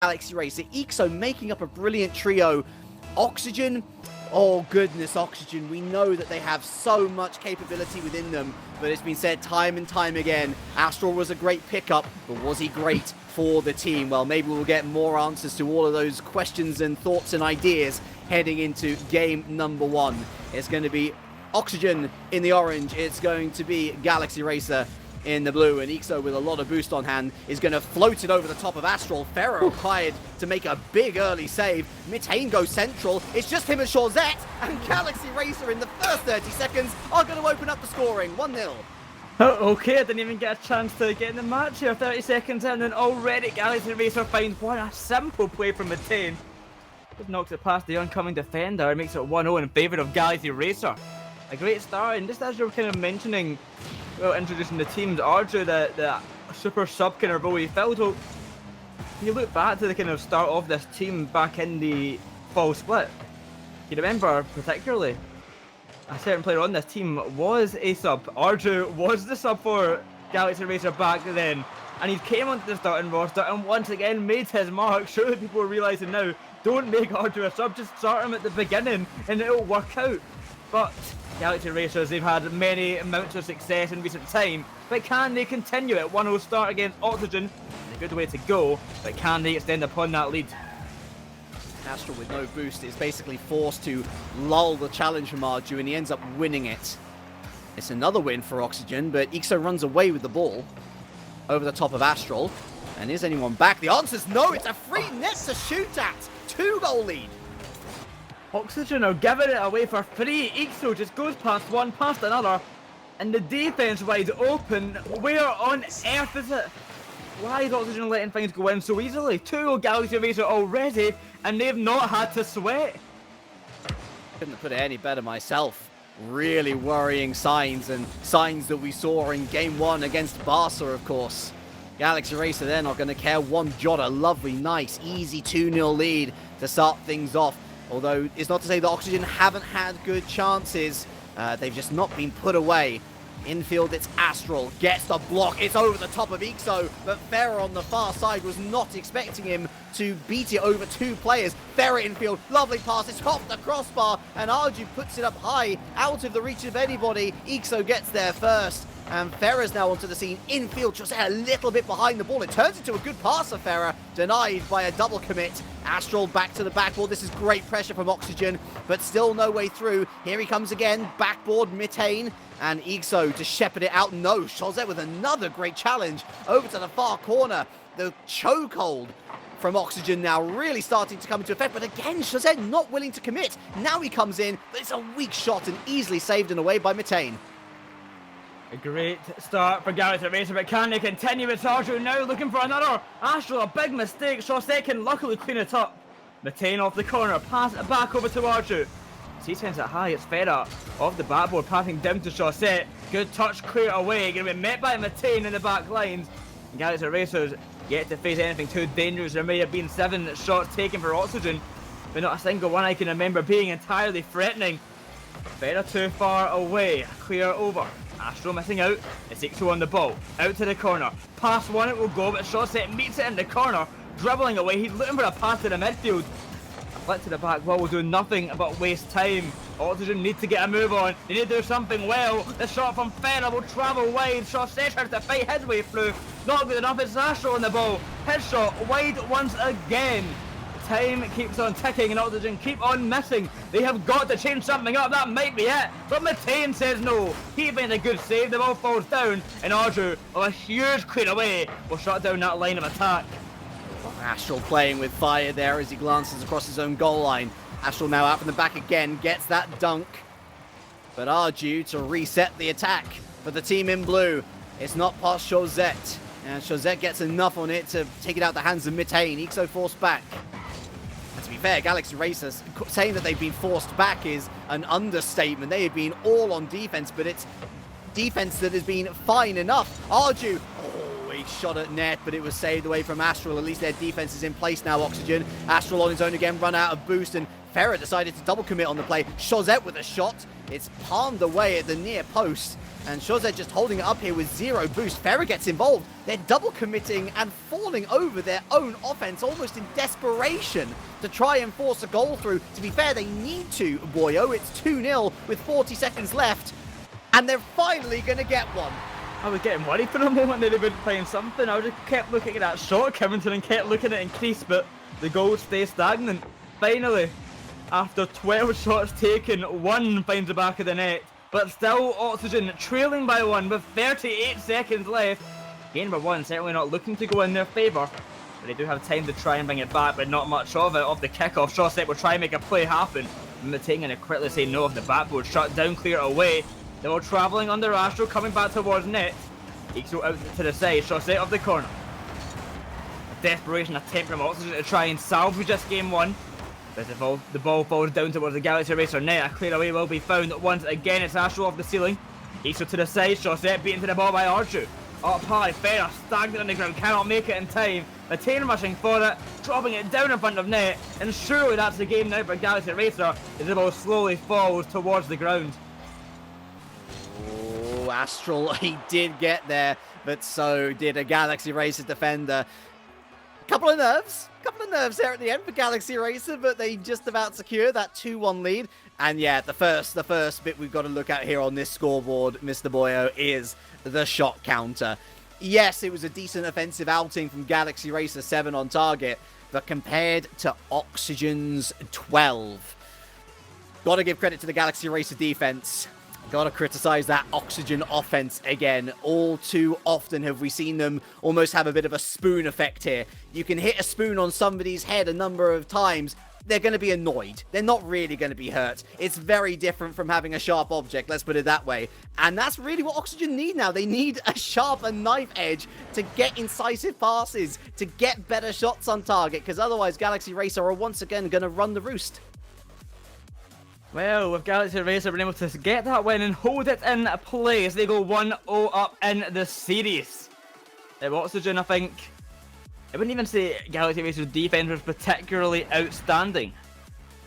Galaxy Racer. Ixo making up a brilliant trio. Oxygen, oh goodness, Oxygen. We know that they have so much capability within them, but it's been said time and time again, Astral was a great pickup, but was he great for the team? Well, maybe we'll get more answers to all of those questions and thoughts and ideas heading into game number 1. It's going to be Oxygen in the orange. It's going to be Galaxy Racer in the blue, and Ixo with a lot of boost on hand is going to float it over the top of Astral. Ferro required to make a big early save. Mitane goes central. It's just him and Chaurzette, and Galaxy Racer in the first 30 seconds are going to open up the scoring. 1-0. Oh, okay, I didn't even get a chance to get in the match here. 30 seconds in, and already Galaxy Racer finds one. A simple play from Mitane. Just knocks it past the oncoming defender and makes it 1-0 in favour of Galaxy Racer. A great start, and just as you were kind of mentioning, well, introducing the teams, Arju, the super sub kind of role he filled. Well, you look back to the kind of start of this team back in the fall split. You remember particularly a certain player on this team was a sub. Arju was the sub for Galaxy Racer back then, and he came onto the starting roster and once again made his mark. Surely people are realising now, don't make Arju a sub, just start him at the beginning and it'll work out. But Galaxy Racers, they've had many amounts of success in recent time, but can they continue it? 1-0 start against Oxygen, a good way to go, but can they extend upon that lead? Astral with no boost is basically forced to lull the challenge from Arju, and he ends up winning it. It's another win for Oxygen, but Ixo runs away with the ball over the top of Astral. And is anyone back? The answer's no, it's a free net to shoot at. 2-goal lead. Oxygen are giving it away for free. Ixo just goes past one, past another, and the defense wide open. Where on earth is it? Why is Oxygen letting things go in so easily? 2-0 Galaxy Racer already, and they've not had to sweat. Couldn't have put it any better myself. Really worrying signs, and signs that we saw in game 1 against Barca, of course. Galaxy Racer, they're not going to care one jot. A lovely, nice, easy 2-0 lead to start things off. Although, it's not to say that Oxygen haven't had good chances. They've just not been put away. Infield, it's Astral. Gets the block. It's over the top of Ixo. But Ferrer on the far side was not expecting him to beat it over 2 players. Ferrer infield. Lovely pass. It's off the crossbar. And Arju puts it up high. Out of the reach of anybody. Ixo gets there first. And Ferrer's now onto the scene. Infield, just a little bit behind the ball. It turns into a good pass for Ferrer. Denied by a double commit. Astral back to the backboard. This is great pressure from Oxygen, but still no way through. Here he comes again. Backboard, Mitane. And Ixo to shepherd it out. No, Chaurzette with another great challenge. Over to the far corner. The chokehold from Oxygen now really starting to come into effect. But again, Chaurzette not willing to commit. Now he comes in, but it's a weak shot and easily saved and away by Mitane. A great start for Galaxy Racer, but can they continue? It's Arju now looking for another. Astral, a big mistake. Chaurzette can luckily clean it up. Mitane off the corner, pass it back over to Arju. He sends it high, it's Ferrer off the backboard, passing down to Chaurzette. Good touch, clear away. Going to be met by Mitane in the back lines. And Galaxy Racers yet to face anything too dangerous. There may have been 7 shots taken for Oxygen, but not a single one I can remember being entirely threatening. Ferrer too far away, clear over. Astral missing out. It's Ixo on the ball. Out to the corner. Past one it will go, but Chaurzette meets it in the corner. Dribbling away. He's looking for a pass to the midfield. A flick to the back wall will do nothing but waste time. Oxygen need to get a move on. They need to do something well. The shot from Ferrer will travel wide. Chaurzette tries to fight his way through. Not good enough. It's Astral on the ball. His shot wide once again. Time keeps on ticking and Oxygen keep on missing. They have got to change something up. That might be it. But Mitane says no. He made a good save. The ball falls down. And Arju, a huge clear away, will shut down that line of attack. Astral playing with fire there as he glances across his own goal line. Astral now out from the back again. Gets that dunk. But Arju to reset the attack for the team in blue. It's not past Chaurzette. And Chaurzette gets enough on it to take it out the hands of Mitane. Ixo forced back. And to be fair, Galaxy Racers saying that they've been forced back is an understatement. They have been all on defense, but it's defense that has been fine enough. Arju, oh, he shot at net, but it was saved away from Astral. At least their defense is in place now, Oxygen. Astral on his own again, run out of boost, and Ferrer decided to double commit on the play. Chaussette with a shot. It's palmed away at the near post. And Chaussette just holding it up here with 0 boost. Ferrer gets involved. They're double committing and falling over their own offense almost in desperation to try and force a goal through. To be fair, they need to, Boyo. It's 2-0 with 40 seconds left. And they're finally going to get one. I was getting worried for a moment that they would find something. I just kept looking at that shot counter and kept looking at it increase, but the goals stay stagnant. Finally, after 12 shots taken, 1 finds the back of the net. But still, Oxygen trailing by 1 with 38 seconds left. Game number 1 certainly not looking to go in their favour. But they do have time to try and bring it back, but not much of it. Off the kickoff, Chaussette will try and make a play happen. Matane going to quickly say no off the backboard. Shut down, clear away. They're all travelling under Astro, coming back towards net. Ixo out to the side, Chaussette off the corner. A desperation attempt from Oxygen to try and salvage this game 1. As the ball falls down towards the Galaxy Racer net, a clear away will be found. Once again, it's Astro off the ceiling. Ixo to the side, Chaussette beaten to the ball by Arju. Up high, Ferrer stagnant on the ground, cannot make it in time. Matane rushing for it, dropping it down in front of net, and surely that's the game now for Galaxy Racer as the ball slowly falls towards the ground. Oh, Astral, he did get there, but so did a Galaxy Racer defender. Couple of nerves there at the end for Galaxy Racer, but they just about secure that 2-1 lead. And yeah, the first bit we've got to look at here on this scoreboard, Mr. Boyo, is the shot counter. Yes, it was a decent offensive outing from Galaxy Racer 7 on target, but compared to Oxygen's 12, gotta give credit to the Galaxy Racer defense. Gotta criticize that Oxygen offense again. All too often have we seen them almost have a bit of a spoon effect here. You can hit a spoon on somebody's head a number of times, they're going to be annoyed. They're not really going to be hurt. It's very different from having a sharp object, let's put it that way. And that's really what Oxygen need now. They need a sharper knife edge to get incisive passes, to get better shots on target, because otherwise Galaxy Racer are once again going to run the roost. Well, with Galaxy Racer being able to get that win and hold it in place, they go 1-0 up in the series. Oxygen, I think, I wouldn't even say Galaxy Racer's defense was particularly outstanding.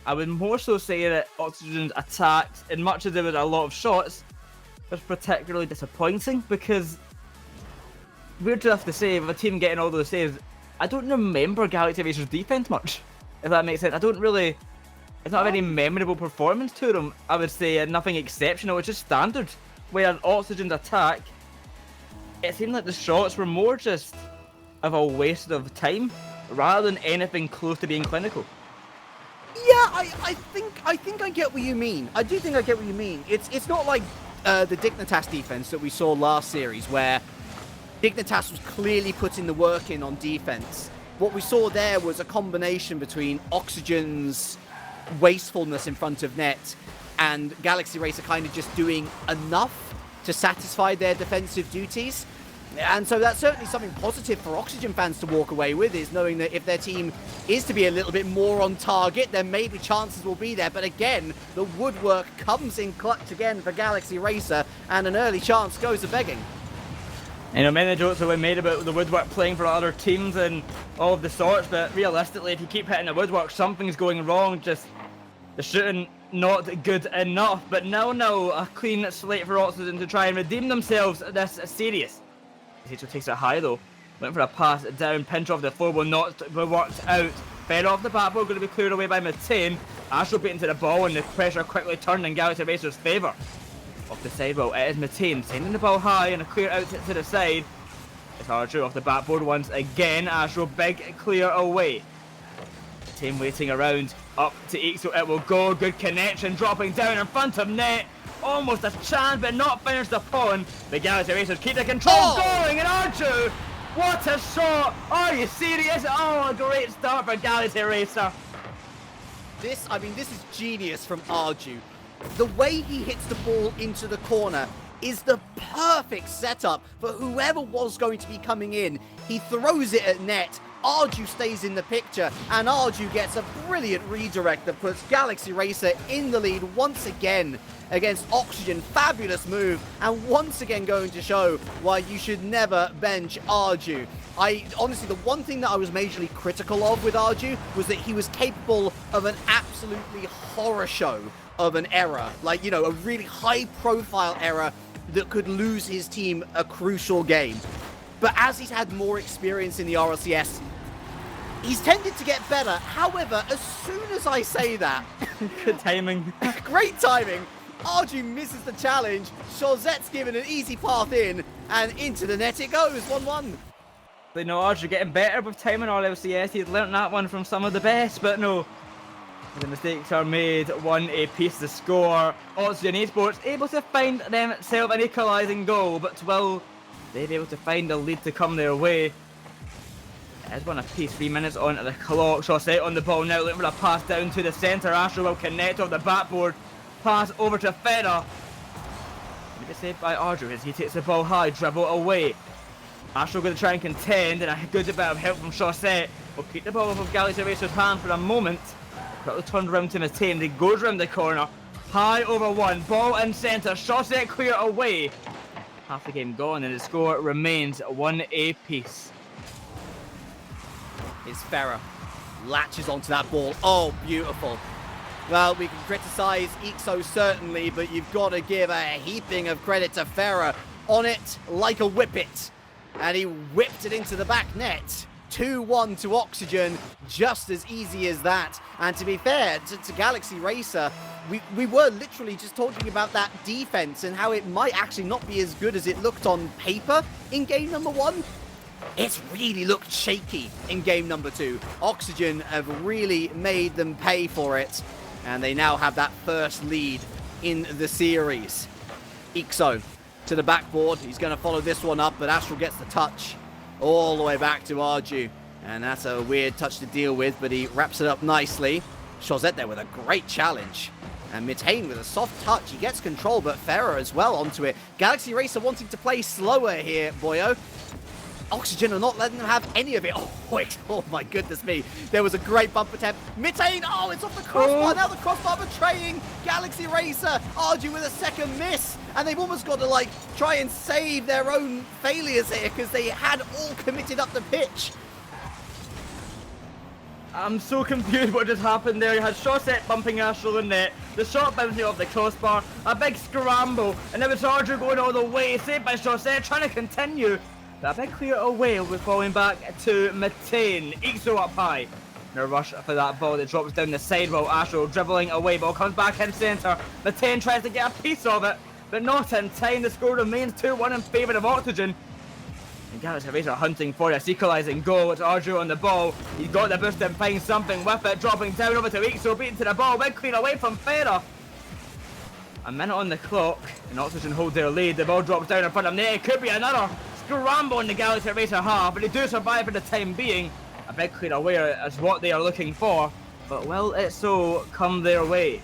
I would more so say that Oxygen's attacks, in much as there was a lot of shots, was particularly disappointing, because weird enough to say, with a team getting all those saves, I don't remember Galaxy Racer's defense much, if that makes sense. I don't really... It's not a very memorable performance to them, I would say. Nothing exceptional, it's just standard. Whereas Oxygen's attack, it seemed like the shots were more just of a waste of time, rather than anything close to being clinical. Yeah, I think I get what you mean. I do think I get what you mean. It's not like the Dignitas defense that we saw last series, where Dignitas was clearly putting the work in on defense. What we saw there was a combination between Oxygen's wastefulness in front of net and Galaxy Racer kind of just doing enough to satisfy their defensive duties. And so that's certainly something positive for Oxygen fans to walk away with, is knowing that if their team is to be a little bit more on target, then maybe chances will be there. But again, the woodwork comes in clutch again for Galaxy Racer, and an early chance goes a-begging. You know, many jokes have been made about the woodwork playing for other teams and all of the sorts, but realistically, if you keep hitting the woodwork, something's going wrong. Just the shooting not good enough. But now, a clean slate for Oxygen to try and redeem themselves this series. He takes it high though, went for a pass down, pinch off the floor, will not be worked out. Fed off the backboard, going to be cleared away by Matane. Astro beaten to the ball, and the pressure quickly turned in Galaxy Racer's favour. Off the sidewall, it is Matane sending the ball high and a clear out to the side. It's Archer off the backboard once again. Astro big clear away. Matane waiting around, up to Ixo, it will go. Good connection, dropping down in front of net. Almost a chance, but not finished upon. The Galaxy Racers keep the control going, and Arju, what a shot! Are you serious? Oh, a great start for Galaxy Racer. This is genius from Arju. The way he hits the ball into the corner is the perfect setup for whoever was going to be coming in. He throws it at net, Arju stays in the picture, and Arju gets a brilliant redirect that puts Galaxy Racer in the lead once again against Oxygen. Fabulous move, and once again going to show why you should never bench Arju. Honestly, the one thing that I was majorly critical of with Arju was that he was capable of an absolutely horror show of an error. Like, you know, a really high-profile error that could lose his team a crucial game. But as he's had more experience in the RLCS, he's tended to get better. However, as soon as I say that... Good timing. Great timing. Arju misses the challenge. Chozette's given an easy path in, and into the net it goes, 1-1. But no, Arju getting better with time in RLCS. He'd learnt that one from some of the best, but no. The mistakes are made, 1 apiece to score. Oxygen Esports able to find themselves an equalising goal, but will they be able to find a lead to come their way? It is 1 apiece, 3 minutes onto the clock. Chaussette on the ball now, looking for a pass down to the centre. Astro will connect off the backboard. Pass over to Fera. Get saved by Arju as he takes the ball high, dribble away. Astro going to try and contend, and a good bit of help from Chaussette. Will keep the ball off of Galaxy Racer's hand for a moment. Quickly turned around to Matane. He goes around the corner. High over 1. Ball in centre. Chaussette clear away. Half the game gone, and the score remains 1 apiece. It's Fera. Latches onto that ball. Oh, beautiful. Well, we can criticise Ixo certainly, but you've got to give a heaping of credit to Fera. On it like a whippet. And he whipped it into the back net. 2-1 to Oxygen, just as easy as that. And to be fair to Galaxy Racer, we were literally just talking about that defense and how it might actually not be as good as it looked on paper in game number 1. It's really looked shaky in game number 2. Oxygen have really made them pay for it, and they now have that first lead in the series. Ixo to the backboard. He's going to follow this one up, but Astral gets the touch. All the way back to Arju. And that's a weird touch to deal with, but he wraps it up nicely. Chaussette there with a great challenge. And Mitane with a soft touch. He gets control, but Ferrer as well onto it. Galaxy Racer wanting to play slower here, boyo. Oxygen are not letting them have any of it. Oh, wait. Oh, my goodness me. There was a great bump attempt. Mitane, oh, it's off the crossbar. Now the crossbar betraying Galaxy Racer. Arju with a second miss. And they've almost got to, like, try and save their own failures here because they had all committed up the pitch. I'm so confused what just happened there. You had Chaussette bumping Astral in net, the shot bouncing off the crossbar, a big scramble, and now it's Arju going all the way, saved by Chaussette, trying to continue. That big clear away will be falling back to Matane. Ixo up high. No rush for that ball that drops down the side while Astral dribbling away. Ball comes back in centre. Matane tries to get a piece of it, but not in time. The score remains 2-1 in favour of Oxygen. And Galaxy Racer hunting for this equalising goal. It's Arju on the ball. He's got the boost and finds something with it. Dropping down over to Ixo, beating to the ball. Big clear away from Ferrer. A minute on the clock, and Oxygen hold their lead. The ball drops down in front of net. It could be another scramble in the Galaxy Racer half, but they do survive for the time being. A big clear away is what they are looking for, but will it so come their way?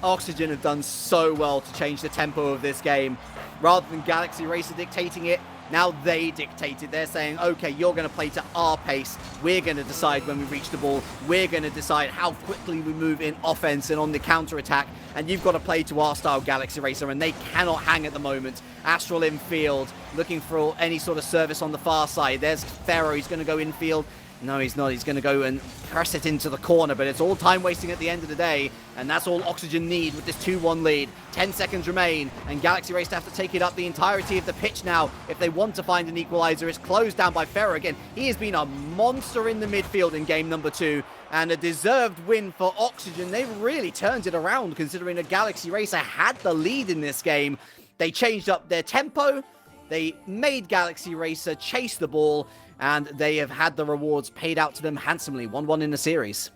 Oxygen have done so well to change the tempo of this game. Rather than Galaxy Racer dictating it, now they dictate it. They're saying, okay, you're going to play to our pace. We're going to decide when we reach the ball. We're going to decide how quickly we move in offense and on the counter-attack. And you've got to play to our style, Galaxy Racer, and they cannot hang at the moment. Astral infield, looking for any sort of service on the far side. There's Ferro, he's going to go infield. No, he's not. He's going to go and press it into the corner, but it's all time wasting at the end of the day, and that's all Oxygen need with this 2-1 lead. 10 seconds remain, and Galaxy Race have to take it up the entirety of the pitch now if they want to find an equalizer. It's closed down by Ferrer again. He has been a monster in the midfield in game number 2, and a deserved win for Oxygen. They've really turned it around considering a Galaxy Racer had the lead in this game. They changed up their tempo, they made Galaxy Racer chase the ball, and they have had the rewards paid out to them handsomely. 1-1 in the series.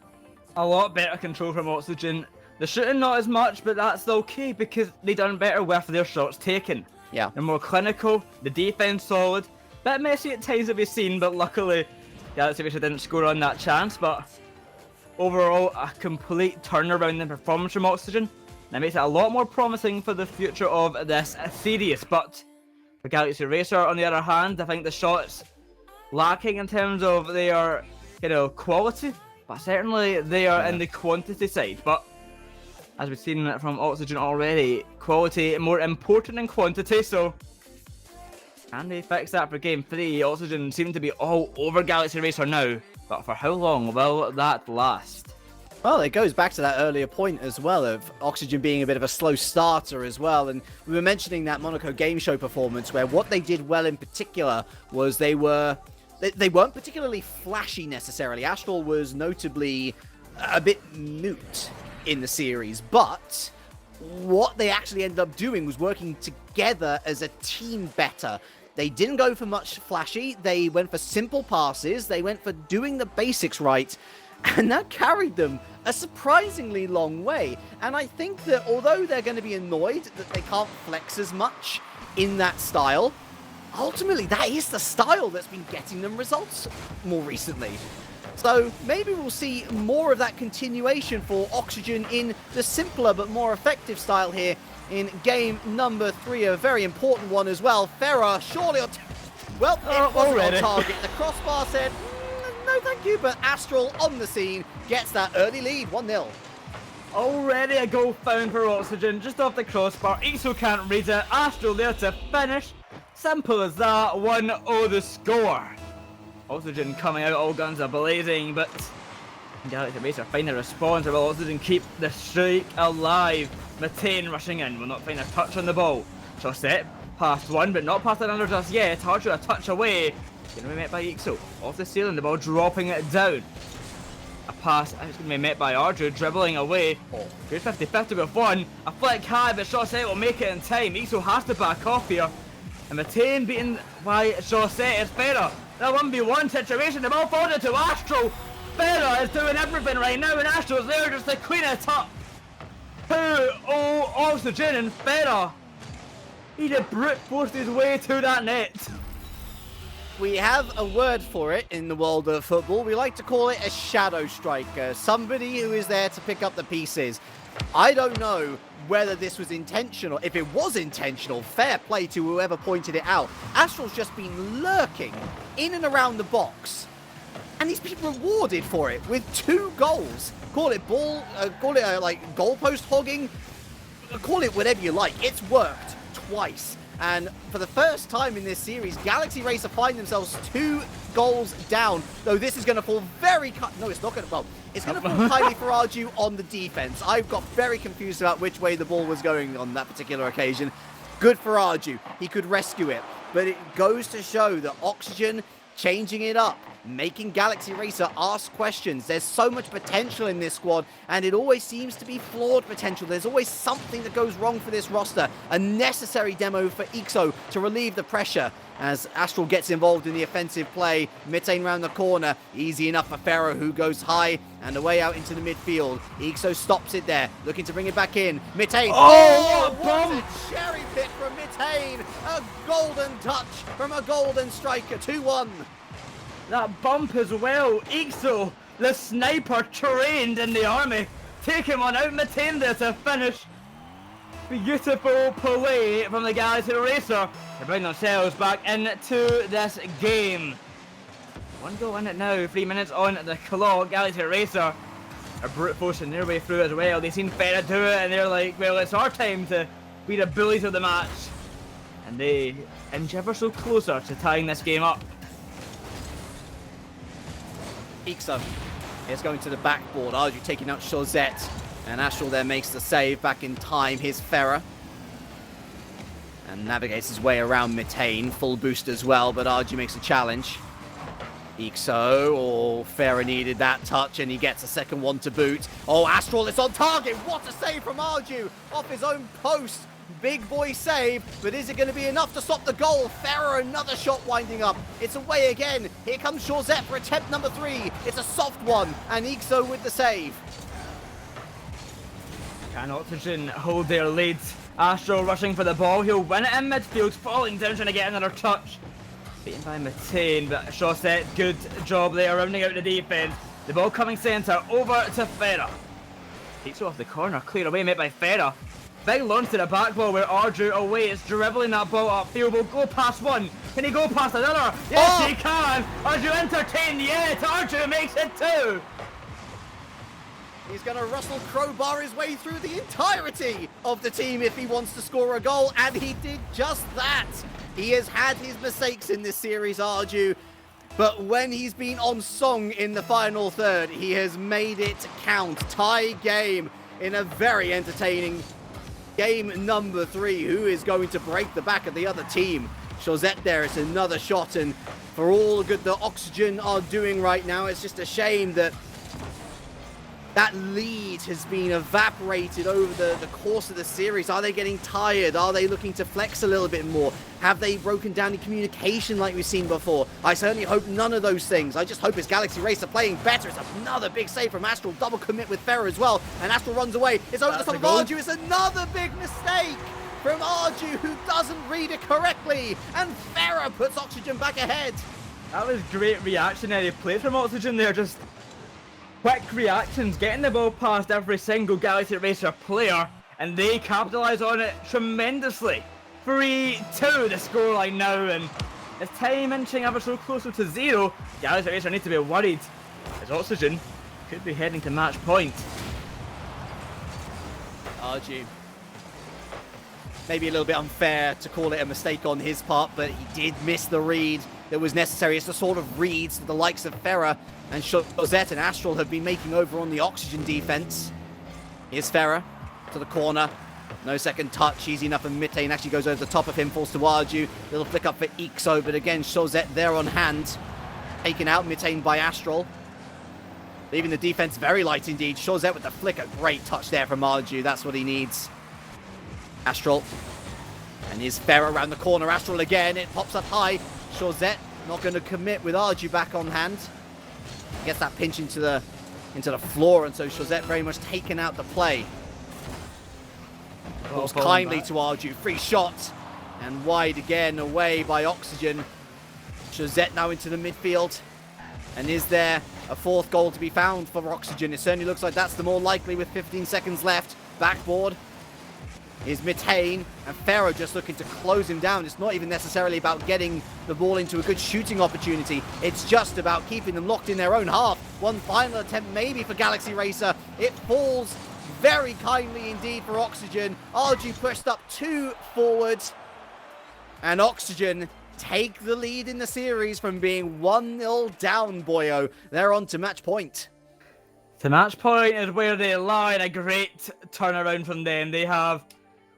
A lot better control from Oxygen. The shooting not as much, but that's okay because they done better with their shots taken. Yeah. They're more clinical, the defense solid. Bit messy at times to be seen, but luckily Galaxy Racer didn't score on that chance. But overall, a complete turnaround in performance from Oxygen. That makes it a lot more promising for the future of this series. But for Galaxy Racer, on the other hand, I think the shots lacking in terms of their, quality, but certainly they are in the quantity side. But as we've seen from Oxygen already, quality more important than quantity, so can they fix that for Game 3? Oxygen seem to be all over Galaxy Racer now, but for how long will that last? Well, it goes back to that earlier point as well of Oxygen being a bit of a slow starter as well. And we were mentioning that Monaco Game Show performance where what they did well in particular was they weren't particularly flashy necessarily. Astral was notably a bit mute in the series, but what they actually ended up doing was working together as a team better. They didn't go for much flashy. They went for simple passes. They went for doing the basics right. And that carried them a surprisingly long way. And I think that although they're going to be annoyed that they can't flex as much in that style, ultimately that is the style that's been getting them results more recently. So maybe we'll see more of that continuation for Oxygen in the simpler but more effective style here in game number 3. A very important one as well. Farah surely on... Well, it wasn't on target. The crossbar said... no thank you, but Astral on the scene gets that early lead, 1-0. Already a goal found for Oxygen, just off the crossbar. Ixo can't read it. Astral there to finish. Simple as that, 1-0 the score. Oxygen coming out, all guns are blazing, but Galaxy Racer find a response. Will Oxygen keep the streak alive? Matane rushing in, will not find a touch on the ball. Chaussette past one, but not past another just yet. Arju a touch away. Going to be met by Ixo. Off the ceiling, the ball dropping it down. A pass, it's going to be met by Arju, dribbling away. Oh, good 50-50 with one. A flick high, but Chaussette will make it in time. Ixo has to back off here. And Matane beaten by Chaussette is Farah. That 1v1 situation, the ball forwarded to Astral. Farah is doing everything right now, and Astral's there just to clean it up. 2-0 Oxygen, and Farah. He did brute forced his way to that net. We have a word for it in the world of football. We like to call it a shadow striker. Somebody who is there to pick up the pieces. I don't know whether this was intentional. If it was intentional, fair play to whoever pointed it out. Astral's just been lurking in and around the box. And he's been rewarded for it with 2 goals. Call it like goalpost hogging. Call it whatever you like. It's worked twice. And for the first time in this series, Galaxy Racer find themselves 2 goals down. Though this is going to fall very... No, it's not going to... Well, it's going to fall highly for Arju on the defense. I got very confused about which way the ball was going on that particular occasion. Good for Arju. He could rescue it. But it goes to show that Oxygen changing it up, making Galaxy Racer ask questions. There's so much potential in this squad, and it always seems to be flawed potential. There's always something that goes wrong for this roster. A necessary demo for Ixo to relieve the pressure as Astral gets involved in the offensive play. Mitane round the corner. Easy enough for Farah, who goes high and away out into the midfield. Ixo stops it there, looking to bring it back in. Mitane. Oh, what a cherry pick from Mitane. A golden touch from a golden striker. 2-1. That bump as well. Ixo, the sniper trained in the army. Taking one out, Matane there to finish. Beautiful play from the Galaxy Racer to bring themselves back into this game. 1 goal in it now, 3 minutes on the clock. Galaxy Racer are brute forcing their way through as well. They've seen Farah do it and they're like, well, it's our time to be the bullies of the match. And they inch ever so closer to tying this game up. Ixo is going to the backboard. Arju taking out Chaussette. And Astral there makes the save back in time. Here's Farah. And navigates his way around Mitane. Full boost as well, but Arju makes a challenge. Ixo, oh, Farah needed that touch, and he gets a second one to boot. Oh, Astral, it's on target. What a save from Arju off his own post. Big boy save, but is it going to be enough to stop the goal? Farah, another shot winding up. It's away again. Here comes Chaussette for attempt number 3. It's a soft one, and Ixo with the save. Can Oxygen hold their lead? Astral rushing for the ball. He'll win it in midfield, falling down, trying to get another touch. Beaten by Matane, but Chaussette, good job there, rounding out the defense. The ball coming centre, over to Farah. Ixo off the corner, clear away, met by Farah. Big launch to the back wall where Arju awaits, dribbling that ball upfield. Will go past one. Can he go past another? Yes, he can. Arju entertained yet. Arju makes it 2. He's going to Russell crowbar his way through the entirety of the team if he wants to score a goal, and he did just that. He has had his mistakes in this series, Arju, but when he's been on song in the final third, he has made it count. Tie game in a very entertaining game number 3. Who is going to break the back of the other team? Chaussette there, it's another shot, and for all the good that Oxygen are doing right now, it's just a shame that that lead has been evaporated over the course of the series. Are they getting tired? Are they looking to flex a little bit more? Have they broken down in communication like we've seen before? I certainly hope none of those things. I just hope it's Galaxy Racer playing better. It's another big save from Astral. Double commit with Ferrer as well. And Astral runs away. It's over the top of Arju. It's another big mistake from Arju, who doesn't read it correctly. And Ferrer puts Oxygen back ahead. That was great reactionary play from Oxygen there. Just quick reactions, getting the ball past every single Galaxy Racer player, and they capitalise on it tremendously. 3-2 the scoreline now, and as time inching ever so closer to 0, Galaxy Racer need to be worried, as Oxygen could be heading to match point. Arju. Maybe a little bit unfair to call it a mistake on his part, but he did miss the read that was necessary. It's the sort of reads that the likes of Ferrer and Chaussette and Astral have been making over on the Oxygen defense. Here's Ferrer to the corner. No second touch. Easy enough, and Mitane actually goes over the top of him. Falls to Arju. Little flick up for Ixo, but again, Chaussette there on hand. Taken out, Mitane by Astral. Leaving the defense very light indeed. Chaussette with the flick. A great touch there from Arju. That's what he needs. Astral. And here's Ferrer around the corner. Astral again. It pops up high. Chaussette not going to commit with Arju back on hand. Gets that pinch into the floor, and so Chaussette very much taken out the play. Falls kindly to Arju. Free shot. And wide again, away by Oxygen. Chaussette now into the midfield. And is there a 4th goal to be found for Oxygen? It certainly looks like that's the more likely with 15 seconds left. Backboard is Mitane, and Ferrer just looking to close him down. It's not even necessarily about getting the ball into a good shooting opportunity. It's just about keeping them locked in their own half. One final attempt maybe for Galaxy Racer. It falls very kindly indeed for Oxygen. Arju pushed up 2 forward, and Oxygen take the lead in the series from being 1-0 down, boyo. They're on to match point. To match point is where they lie, and a great turnaround from them. They have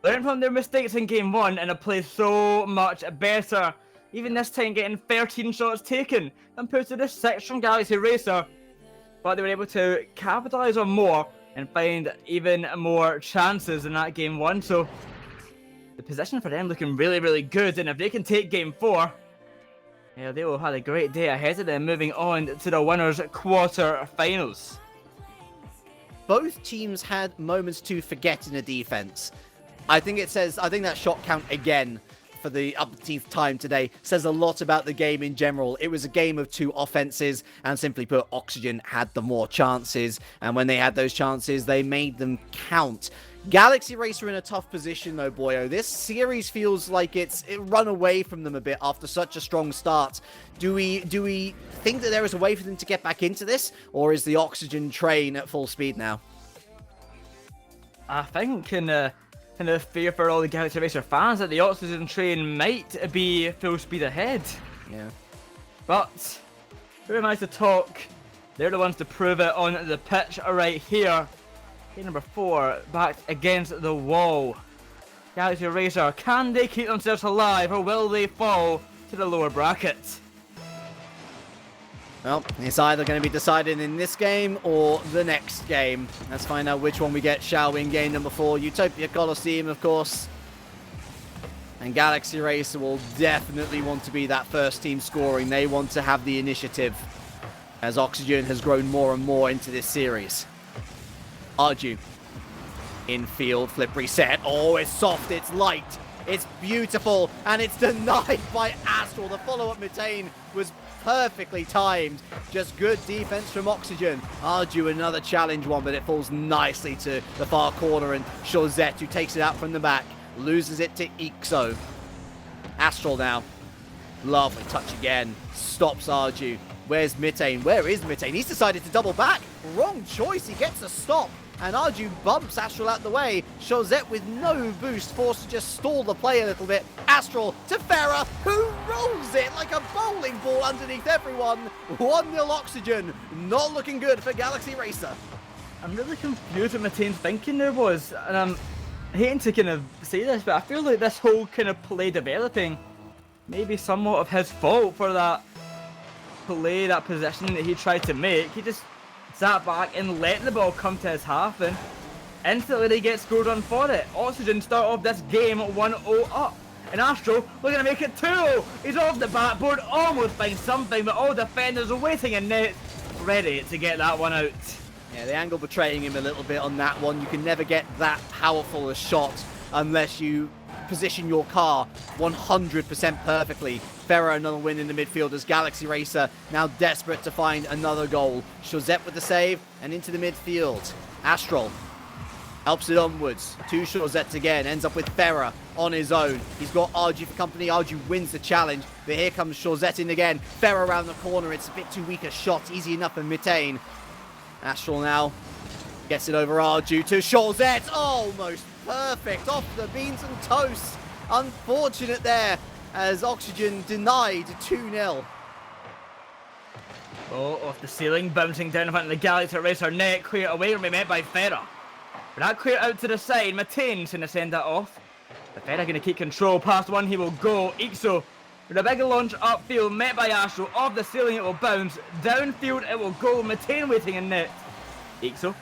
learned from their mistakes in game 1 and have played so much better. Even this time getting 13 shots taken compared to the 6 from Galaxy Racer. But they were able to capitalise on more and find even more chances in that game 1. So the position for them looking really, really good. And if they can take game 4, yeah, they will have a great day ahead of them, moving on to the winners' quarter-finals. Both teams had moments to forget in the defense. I think that shot count again for the umpteenth time today says a lot about the game in general. It was a game of 2 offenses, and simply put, Oxygen had the more chances, and when they had those chances, they made them count. Galaxy Racer in a tough position though, boyo. This series feels like it run away from them a bit after such a strong start. Do we think that there is a way for them to get back into this, or is the Oxygen train at full speed now? I think in the fear for all the Galaxy Racer fans that the Oxygen train might be full speed ahead. Yeah. But who am I to talk? They're the ones to prove it on the pitch right here. Game number 4, backed against the wall. Galaxy Racer, can they keep themselves alive, or will they fall to the lower bracket? Well, it's either going to be decided in this game or the next game. Let's find out which one we get, shall we, in game number 4. Utopia Coliseum, of course. And Galaxy Racer will definitely want to be that first team scoring. They want to have the initiative, as Oxygen has grown more and more into this series. Arju. Infield, flip reset. Oh, it's soft, it's light, it's beautiful, and it's denied by Astral. The follow-up Mitane was perfectly timed. Just good defense from Oxygen. Arju another challenge one, but it falls nicely to the far corner, and Chaurzette, who takes it out from the back, loses it to Ixo. Astral now. Lovely touch again. Stops Arju. Where's Mitane? Where is Mitane? He's decided to double back. Wrong choice. He gets a stop. And Arju bumps Astral out the way. Chaurzette with no boost, forced to just stall the play a little bit. Astral to Farah, who rolls it like a bowling ball underneath everyone. 1-0 Oxygen. Not looking good for Galaxy Racer. I'm really confused what Matane's thinking there was. And I'm hating to kind of say this, but I feel like this whole kind of play developing maybe somewhat of his fault for that play, that position that he tried to make. He just sat back and let the ball come to his half, and instantly they get scored on for it. Oxygen start off this game 1-0 up, and Astro looking to make it 2-0. He's off the backboard, almost finds something, but all defenders are waiting in net, ready to get that one out. Yeah, the angle betraying him a little bit on that one. You can never get that powerful a shot unless you position your car 100% perfectly. Ferrer another win in the midfield as Galaxy Racer now desperate to find another goal. Chaurzette with the save and into the midfield. Astral helps it onwards to Chaurzette again. Ends up with Ferrer on his own. He's got Arju for company. Arju wins the challenge, but here comes Chaurzette in again. Ferrer around the corner. It's a bit too weak a shot. Easy enough for Mitane. Astral now gets it over Arju to Chaurzette. Almost perfect off the beans and toast. Unfortunate there as Oxygen denied 2-0. Oh, off the ceiling, bouncing down in front of the Galaxy Racer net, clear away from me met by Ferrer. But that clear out to the side, Matane's going to send that off. But Ferrer going to keep control, past one he will go. Ixo with a big launch upfield, met by Astro, off the ceiling it will bounce, downfield it will go, Matane waiting in net. Ixo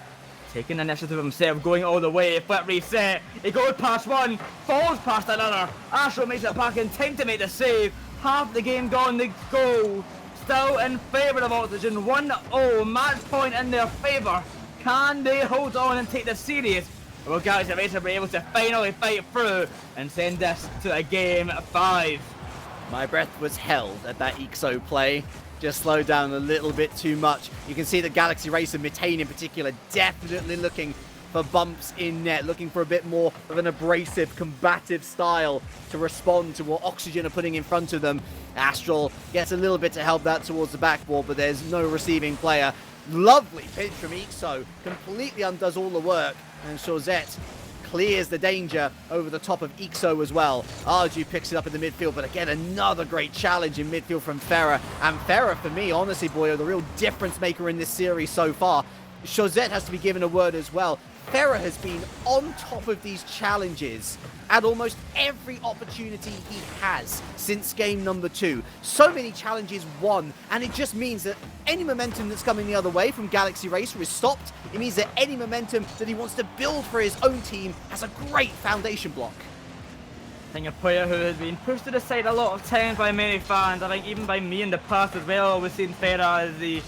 taking initiative himself, going all the way, flip reset, he goes past one, falls past another, Astro makes it back in time to make the save, half the game gone, the goal still in favour of Oxygen, 1-0, match point in their favour. Can they hold on and take the series? Will Galaxy Racer be able to finally fight through and send this to a game 5? My breath was held at that Ixo play. Just slowed down a little bit too much. You can see the Galaxy Racer, Mitane in particular, definitely looking for bumps in net, looking for a bit more of an abrasive, combative style to respond to what Oxygen are putting in front of them. Astral gets a little bit to help that towards the backboard, but there's no receiving player. Lovely pinch from Ixo, completely undoes all the work, and Chaurzette clears the danger over the top of Ixo as well. Arju picks it up in the midfield, but again, another great challenge in midfield from Ferrer. And Ferrer, for me, honestly, boy, are the real difference maker in this series so far. Chaurzette has to be given a word as well. Ferrer has been on top of these challenges at almost every opportunity he has since game number 2. So many challenges won, and it just means that any momentum that's coming the other way from Galaxy Racer is stopped. It means that any momentum that he wants to build for his own team has a great foundation block. I think a player who has been pushed to the side a lot of times by many fans, I think even by me in the past as well, we've seen Ferrer as the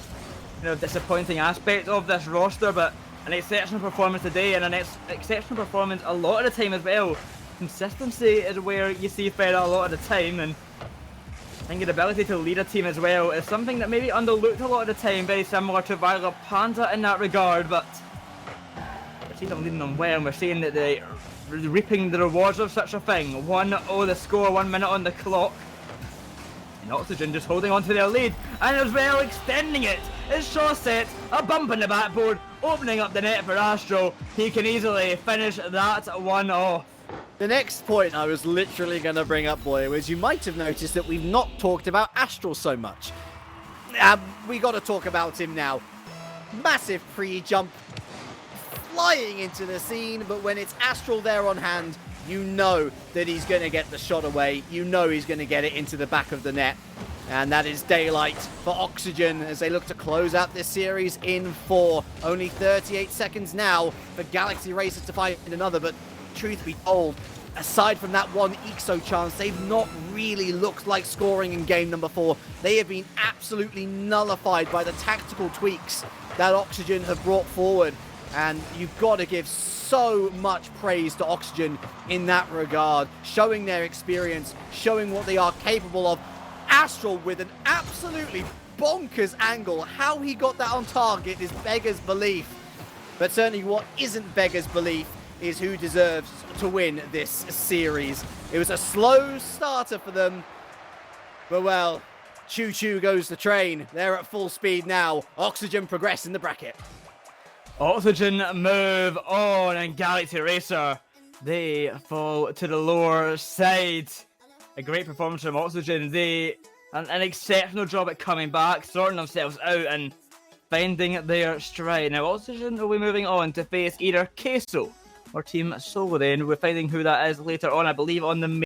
disappointing aspect of this roster, but an exceptional performance today and an exceptional performance a lot of the time as well. Consistency is where you see Ferrer a lot of the time, and I think the ability to lead a team as well is something that maybe underlooked a lot of the time, very similar to Violet Panda in that regard, but we're seeing them leading them well, and we're seeing that they're reaping the rewards of such a thing. 1-0 the score, 1 minute on the clock. And Oxygen just holding on to their lead, and as well extending it is Chaurzette, a bump in the backboard, opening up the net for Astro. He can easily finish that one off. The next point I was literally going to bring up, boy, was you might have noticed that we've not talked about Astral so much. We got to talk about him now. Massive pre-jump, flying into the scene, but when it's Astral there on hand, you know that he's going to get the shot away. You know he's going to get it into the back of the net. And that is daylight for Oxygen as they look to close out this series in 4. Only 38 seconds now for Galaxy Racer to find another, but truth be told, aside from that one Ixo chance, they've not really looked like scoring in game number 4. They have been absolutely nullified by the tactical tweaks that Oxygen have brought forward. And you've got to give so much praise to Oxygen in that regard, showing their experience, showing what they are capable of. Astral with an absolutely bonkers angle. How he got that on target is beggar's belief. But certainly what isn't beggar's belief is who deserves to win this series. It was a slow starter for them, but well, choo-choo goes the train. They're at full speed now. Oxygen progress in the bracket. Oxygen move on, and Galaxy Racer, they fall to the lower side. A great performance from Oxygen. They an exceptional job at coming back, sorting themselves out and finding their stride. Now Oxygen will be moving on to face either Queso or Team Solar. Then we're finding who that is later on, I believe, on the